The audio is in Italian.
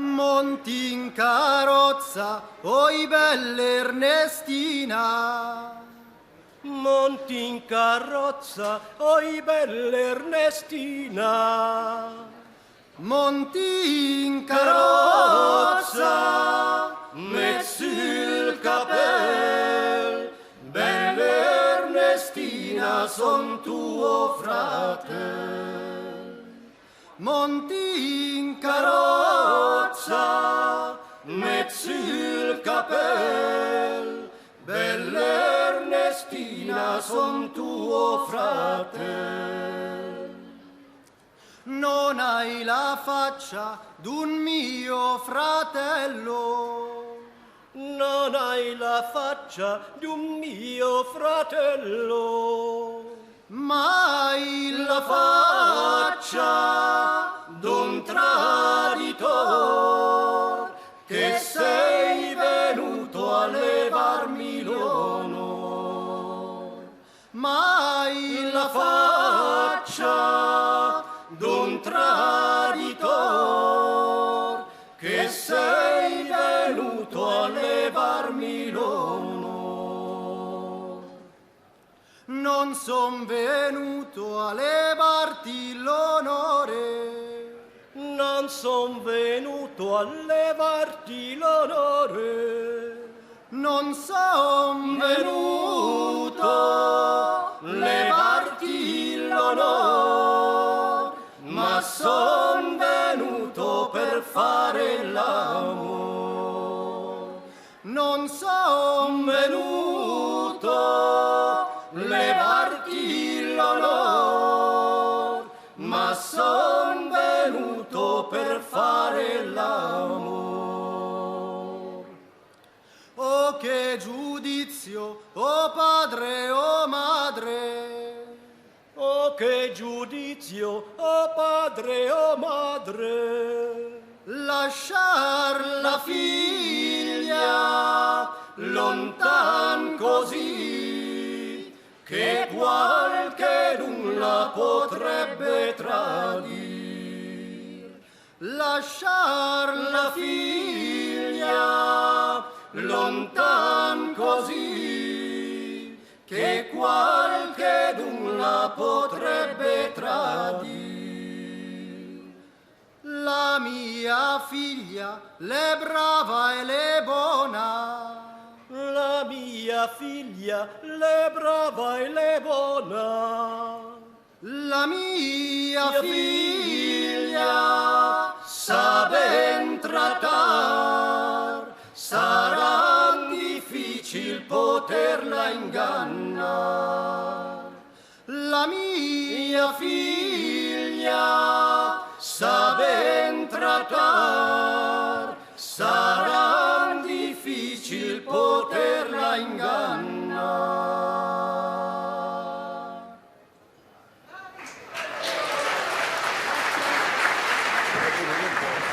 Monti in carrozza, oi bella Ernestina. Monti in carrozza, oi bella Ernestina. Monti in carrozza, met sul capel, bella Ernestina, son tuo fratel. Monti in carrozza, met sul capel, bella Ernestina, son tuo fratel. Non hai la faccia d'un mio fratello. Non hai la faccia di un mio fratello, Ma hai la faccia d'un traditor, che sei venuto a levarmi l'onor. Ma hai la faccia d'un traditor, che sei venuto a levarmi l'onor. Non son venuto a levarti l'onore, non son venuto a levarti l'onore, non son venuto a levarti l'onore, ma son venuto per fare l'amore. Non son venuto a levarti l'onore, ma son venuto per fare l'amore. Oh, che giudizio, oh padre, oh madre. oh che giudizio, oh padre, oh madre. Lasciar la figlia lontan così, che qualchedun la potrebbe tradir. Lasciar la figlia lontan così, che qualchedun la potrebbe tradir. La mia figlia l'è brava e l'è buona. La mia figlia l'è brava e l'è buona. La mia figlia sa ben trattar, sarà difficil poterla ingannar. La mia figlia sa ben trattar,